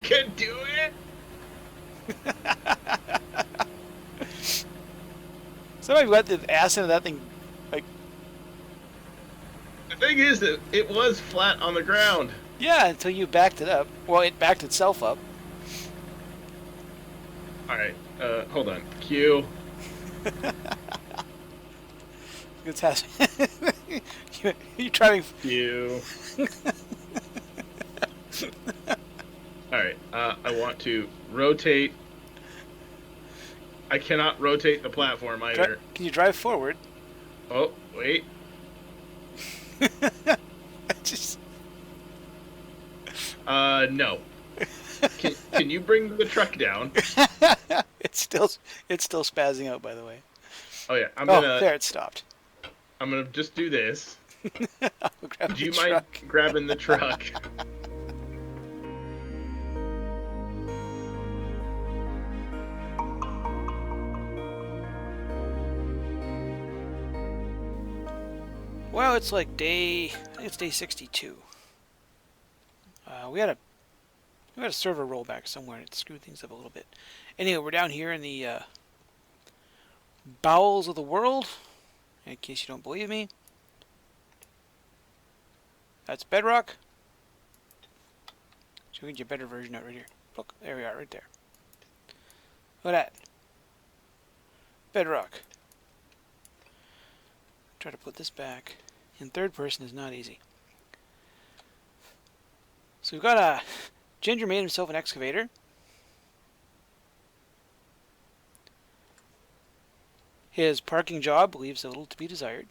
can do it. Somebody got the ass into that thing. Like, The thing is that it was flat on the ground. yeah, until you backed it up. Well, it backed itself up. All right. Hold on. Q. It's has. You trying? Q. All right. I want to rotate. I cannot rotate the platform either. Can you drive forward? Oh, wait. Just No. Can you bring the truck down? it's still it's still spazzing out. By the way. Oh yeah. Oh, there it stopped. I'm gonna just do this. I'll grab Do the you mind truck. grabbing the truck? Well, it's like day. I think it's day 62. We had a server rollback somewhere and it screwed things up a little bit. Anyway, we're down here in the bowels of the world. In case you don't believe me, that's bedrock. So we get your better version out right here. Look, there we are, right there. Look at that. Bedrock. Try to put this back. In third person is not easy. So we've got a Ginger made himself an excavator. His parking job leaves a little to be desired.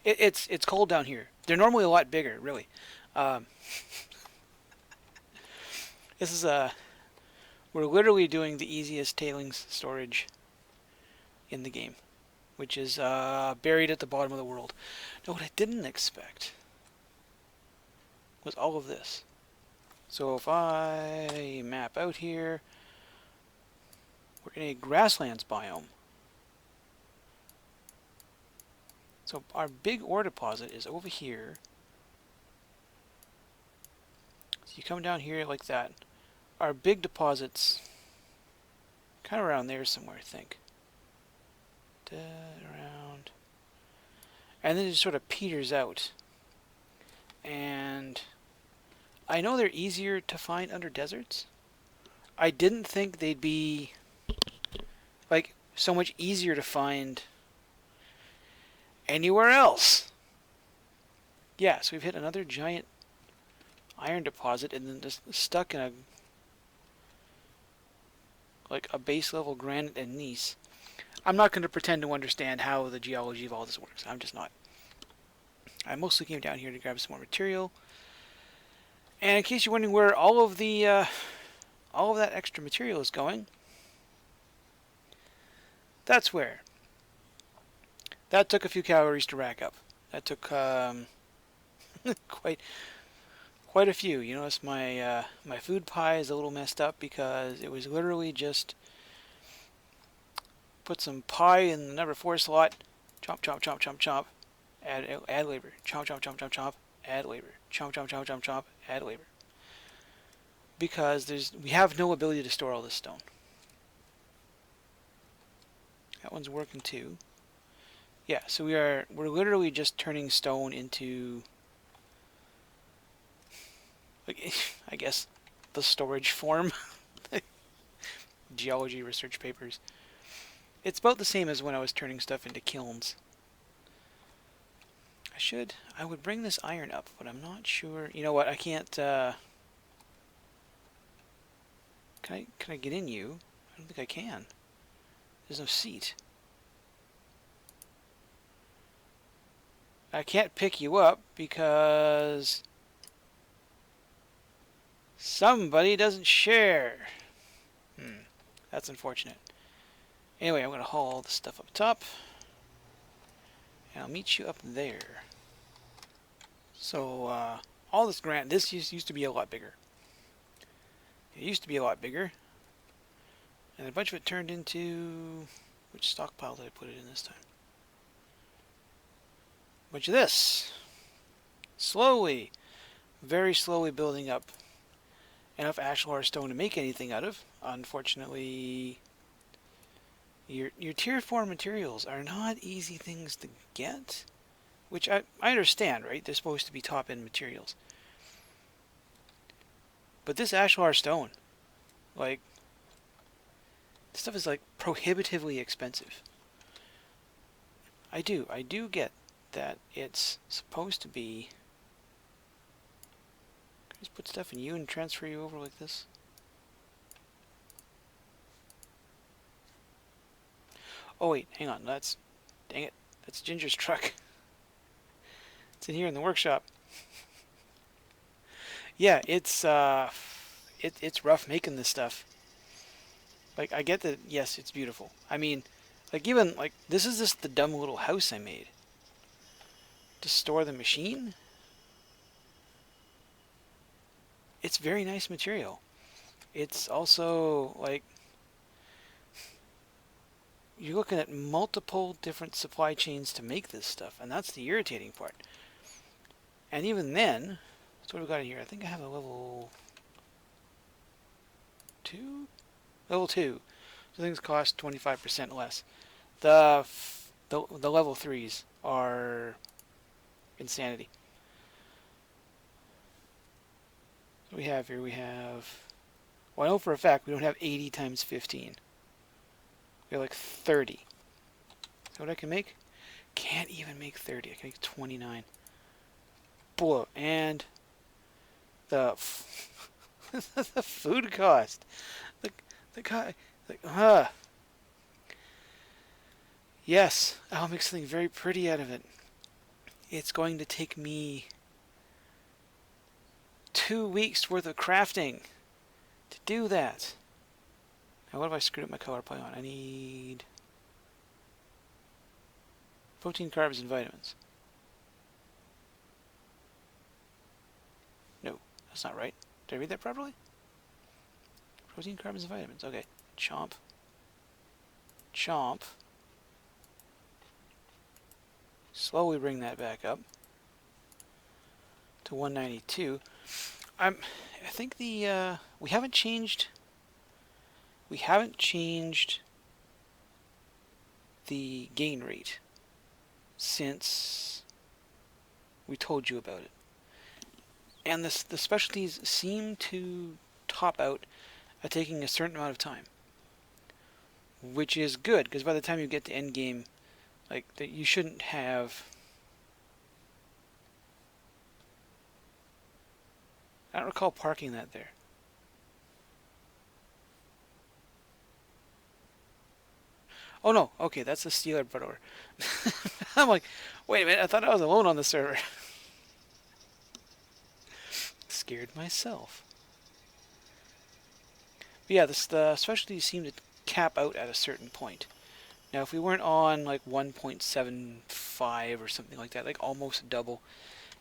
It's cold down here. They're normally a lot bigger, really. Um, this is we're literally doing the easiest tailings storage in the game, which is buried at the bottom of the world. Now, what I didn't expect was all of this. So if I map out here, we're in a grasslands biome. So our big ore deposit is over here. So you come down here like that. Our big deposit's kind of around there somewhere, I think. Around. And then it just sort of peters out. And I know they're easier to find under deserts. I didn't think they'd be like so much easier to find anywhere else. Yeah, so we've hit another giant iron deposit and then just stuck in a base level granite and gneiss. I'm not going to pretend to understand how the geology of all this works. I'm just not. I mostly came down here to grab some more material. And in case you're wondering where all of that extra material is going, that's where. That took a few calories to rack up. That took quite a few. You notice my food pie is a little messed up because it was literally just put some pie in the number 4 slot, chomp chomp chomp chomp chomp, add labor, chomp chomp chomp chomp chomp, add labor, chomp chomp chomp chomp chomp, add labor. Because we have no ability to store all this stone. That one's working too. Yeah, so we're literally just turning stone into, like, I guess, the storage form. Geology research papers. It's about the same as when I was turning stuff into kilns. I would bring this iron up, but I'm not sure. You know what? I can't. Can I get in you? I don't think I can. There's no seat. I can't pick you up because somebody doesn't share. That's unfortunate. Anyway, I'm going to haul all the stuff up top. And I'll meet you up there. So, all this used to be a lot bigger. It used to be a lot bigger. And a bunch of it turned into... Which stockpile did I put it in this time? A bunch of this. slowly, very slowly building up enough ashlar stone to make anything out of. Unfortunately, your tier 4 materials are not easy things to get, which I understand, right? They're supposed to be top end materials. But this ashlar stone, like, this stuff is like prohibitively expensive. I do get that it's supposed to be. Can I just put stuff in you and transfer you over like this? Oh wait, hang on. Dang it. That's Ginger's truck. It's in here in the workshop. Yeah, it's rough making this stuff. Like, I get that. Yes, it's beautiful. I mean, like, even like this is just the dumb little house I made to store the machine. It's very nice material. It's also like you're looking at multiple different supply chains to make this stuff, and that's the irritating part. And even then, so what have we got in here? I think I have a level 2? Level 2. So things cost 25% less. The level 3s are insanity. So we have here, well, I know for a fact we don't have 80 times 15. We have like 30. Is that what I can make? Can't even make 30. I can make 29. Boy, and the the food cost. The guy, like, yes, I'll make something very pretty out of it. It's going to take me 2 weeks worth of crafting to do that. Now, what have I screwed up my color play on? I need protein, carbs, and vitamins. No, that's not right. Did I read that properly? Protein, carbs, and vitamins. Okay. Chomp. Chomp. Slowly bring that back up to 192. I think we haven't changed the gain rate since we told you about it. And the specialties seem to top out at taking a certain amount of time, which is good because by the time you get to end game, like that, you shouldn't have. I don't recall parking that there. Oh no, okay, that's the steel I brought over. I'm like, wait a minute, I thought I was alone on the server. Scared myself. But yeah, the specialties seem to cap out at a certain point. Now, if we weren't on like 1.75 or something like that, like almost double,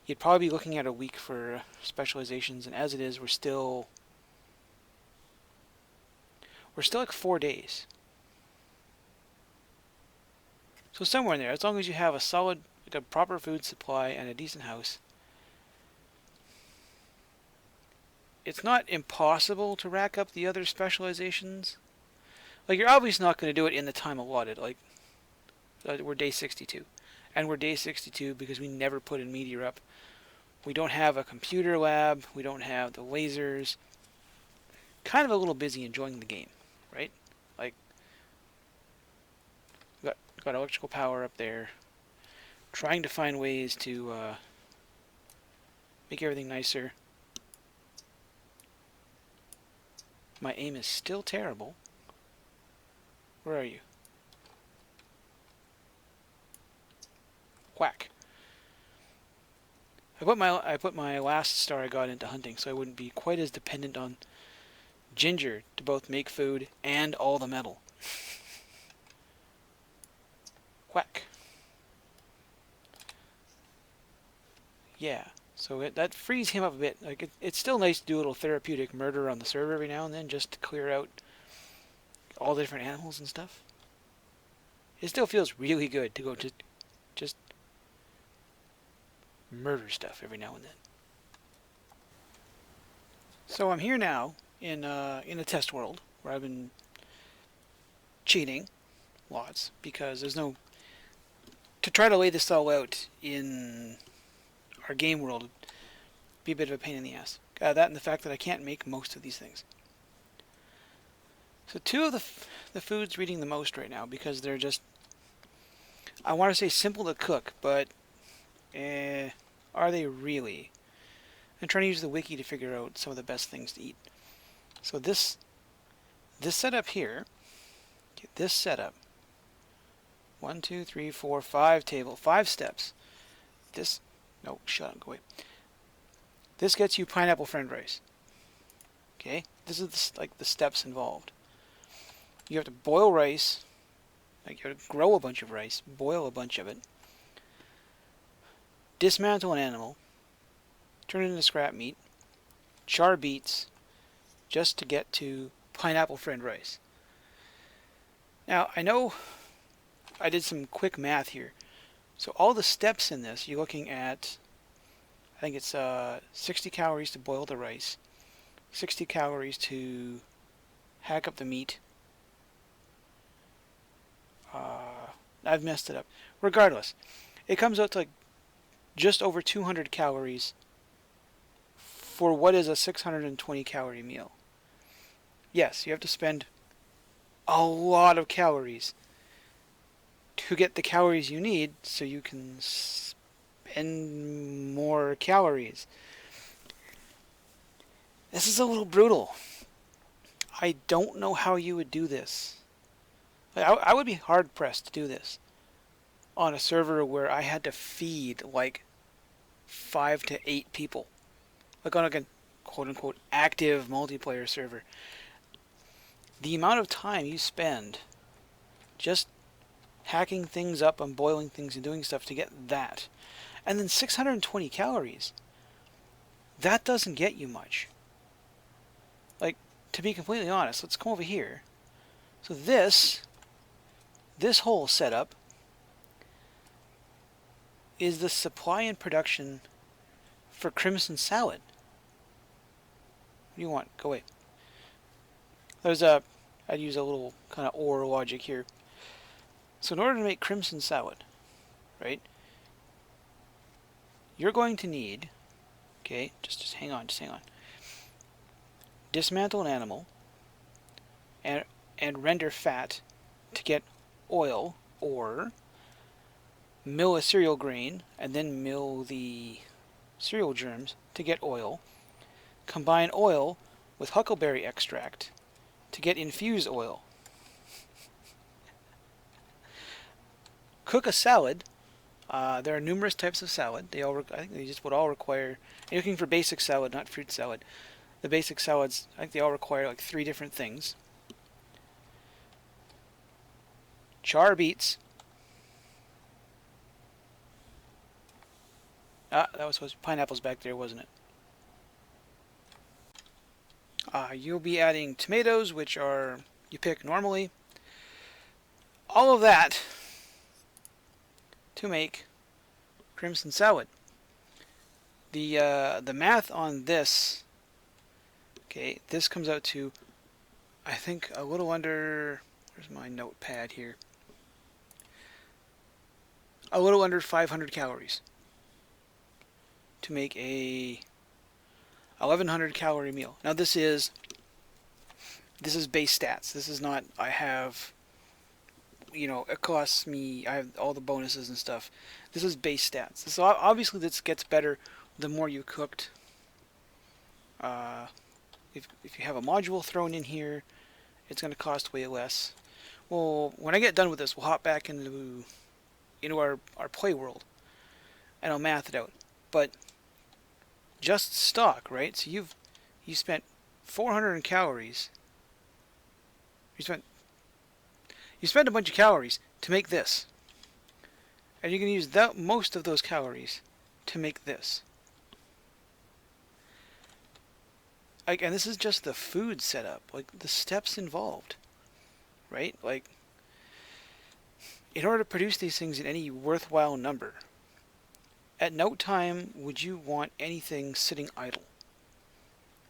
you'd probably be looking at a week for specializations. And as it is, we're still like 4 days. So somewhere in there, as long as you have a solid, like a proper food supply and a decent house, it's not impossible to rack up the other specializations. Like, you're obviously not going to do it in the time allotted. Like, we're day 62. And we're day 62 because we never put in meteor up. We don't have a computer lab. We don't have the lasers. Kind of a little busy enjoying the game, right? Like, got electrical power up there. Trying to find ways to make everything nicer. My aim is still terrible. Where are you? Whack. I put my last star I got into hunting so I wouldn't be quite as dependent on Ginger to both make food and all the metal. Whack. Yeah. So that frees him up a bit. Like it's still nice to do a little therapeutic murder on the server every now and then just to clear out all the different animals and stuff. It still feels really good to go to just murder stuff every now and then. So I'm here now in a test world where I've been cheating lots because there's no to try to lay this all out in our game world would be a bit of a pain in the ass. That and the fact that I can't make most of these things. So two of the foods reading the most right now because they're just, I want to say simple to cook, but are they really? I'm trying to use the wiki to figure out some of the best things to eat. So this setup here, this setup, 1, 2, 3, 4, 5 steps. This, no, shut up, go away. This gets you pineapple friend rice. Okay, this is like the steps involved. You have to boil rice, like you have to grow a bunch of rice, boil a bunch of it, dismantle an animal, turn it into scrap meat, char beets, just to get to pineapple friend rice. Now, I know I did some quick math here. So all the steps in this, you're looking at, I think it's 60 calories to boil the rice, 60 calories to hack up the meat. I've messed it up. Regardless, it comes out to like just over 200 calories for what is a 620 calorie meal. Yes, you have to spend a lot of calories to get the calories you need so you can spend more calories. This is a little brutal. I don't know how you would do this. I would be hard pressed to do this on a server where I had to feed like 5 to 8 people. Like on a quote unquote active multiplayer server. The amount of time you spend just hacking things up and boiling things and doing stuff to get that. And then 620 calories. That doesn't get you much. Like, to be completely honest, let's come over here. So this whole setup is the supply and production for crimson salad. What do you want? Go away. I'd use a little kind of OR logic here. So in order to make crimson salad, right, you're going to need, okay, just hang on, dismantle an animal and render fat to get oil, or mill a cereal grain and then mill the cereal germs to get oil, combine oil with huckleberry extract to get infused oil, cook a salad. There are numerous types of salad. I think they just would all require, you're looking for basic salad, not fruit salad. The basic salads, I think they all require like 3 different things. Char beets. That was supposed to be pineapples back there, wasn't it? You'll be adding tomatoes, which are, you pick normally. All of that to make crimson salad. The math on this, okay, this comes out to, I think, a little under, where's my notepad here? A little under 500 calories to make a 1100 calorie meal. Now this is base stats. This is not, I have, it costs me, I have all the bonuses and stuff. This is base stats. So obviously this gets better the more you cooked. If you have a module thrown in here, it's going to cost way less. Well, when I get done with this, we'll hop back into our play world, and I'll math it out. But just stock, right? So you spent 400 calories. You spent a bunch of calories to make this, and you can use most of those calories to make this. Like, and this is just the food setup, like the steps involved, right? Like, in order to produce these things in any worthwhile number, At no time would you want anything sitting idle,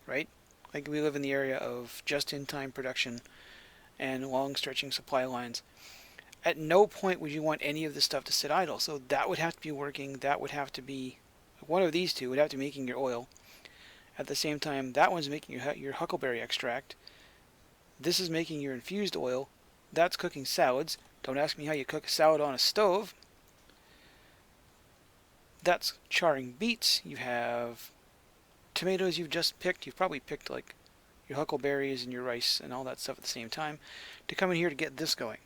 right? Like we live in the area of just-in-time production and long stretching supply lines. At no point would you want any of this stuff to sit idle. So that would have to be working. That would have to be, one of these two would have to be making your oil. At the same time, that one's making your huckleberry extract. This is making your infused oil. That's cooking salads. Don't ask me how you cook a salad on a stove. That's charring beets. You have tomatoes you've just picked. You've probably picked like your huckleberries and your rice and all that stuff at the same time to come in here to get this going.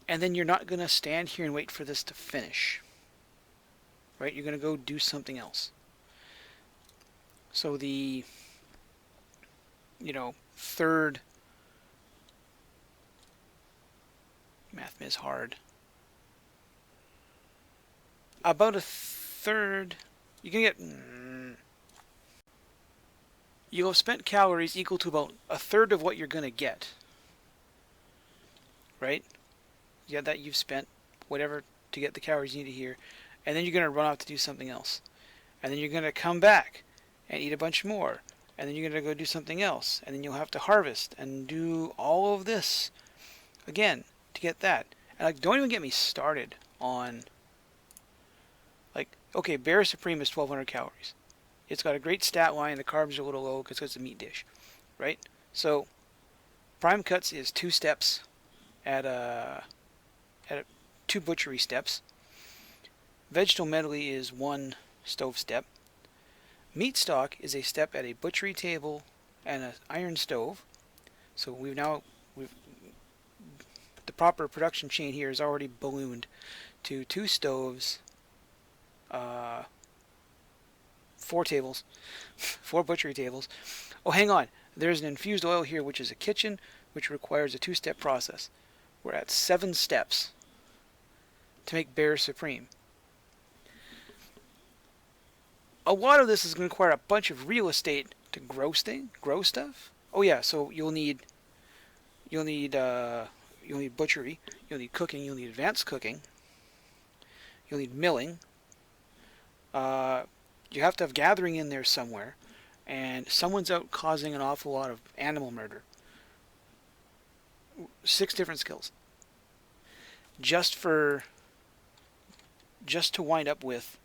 And then you're not going to stand here and wait for this to finish. Right? You're going to go do something else. So the, third, math is hard. About a third, you can get, you'll have spent calories equal to about a third of what you're going to get. Right? Yeah, that you've spent whatever to get the calories you need here. And then you're going to run off to do something else. And then you're going to come back and eat a bunch more. And then you're going to go do something else. And then you'll have to harvest and do all of this again to get that. And like, don't even get me started on, like, okay, Bear Supreme is 1,200 calories. It's got a great stat line. The carbs are a little low because it's a meat dish, right? So Prime Cuts is 2 steps at 2 butchery steps. Vegetable medley is 1 stove step. Meat stock is a step at a butchery table and an iron stove. So the proper production chain here is already ballooned to 2 stoves, 4 tables, 4 butchery tables. Oh, hang on. There's an infused oil here, which is a kitchen, which requires a 2-step process. We're at 7 steps to make Bear Supreme. A lot of this is going to require a bunch of real estate to grow stuff. Oh yeah, so you'll need butchery, you'll need cooking, you'll need advanced cooking, you'll need milling. You have to have gathering in there somewhere, and someone's out causing an awful lot of animal murder. 6 different skills. Just to wind up with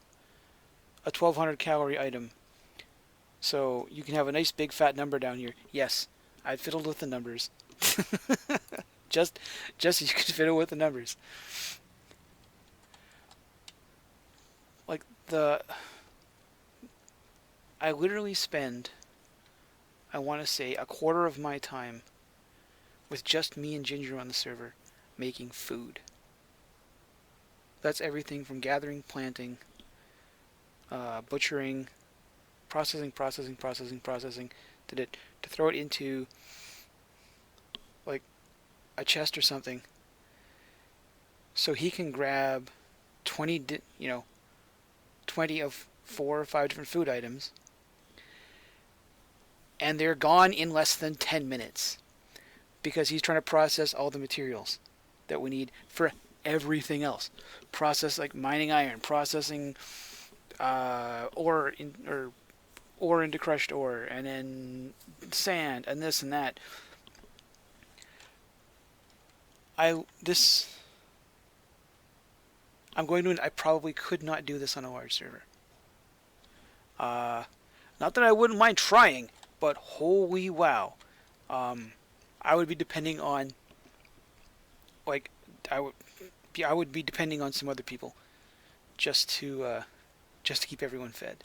a 1,200 calorie item. So you can have a nice big fat number down here. Yes, I fiddled with the numbers. just so you can fiddle with the numbers. Like I literally spend, I want to say, a quarter of my time with just me and Ginger on the server making food. That's everything from gathering, planting, butchering, processing, to throw it into like a chest or something, so he can grab 20 of 4 or 5 different food items, and they're gone in less than 10 minutes because he's trying to process all the materials that we need for everything else. Process like mining iron, processing ore into crushed ore, and then sand, and this and that. I probably could not do this on a large server. Not that I wouldn't mind trying, but holy wow. I would be depending on, like, I would be depending on some other people just to keep everyone fed.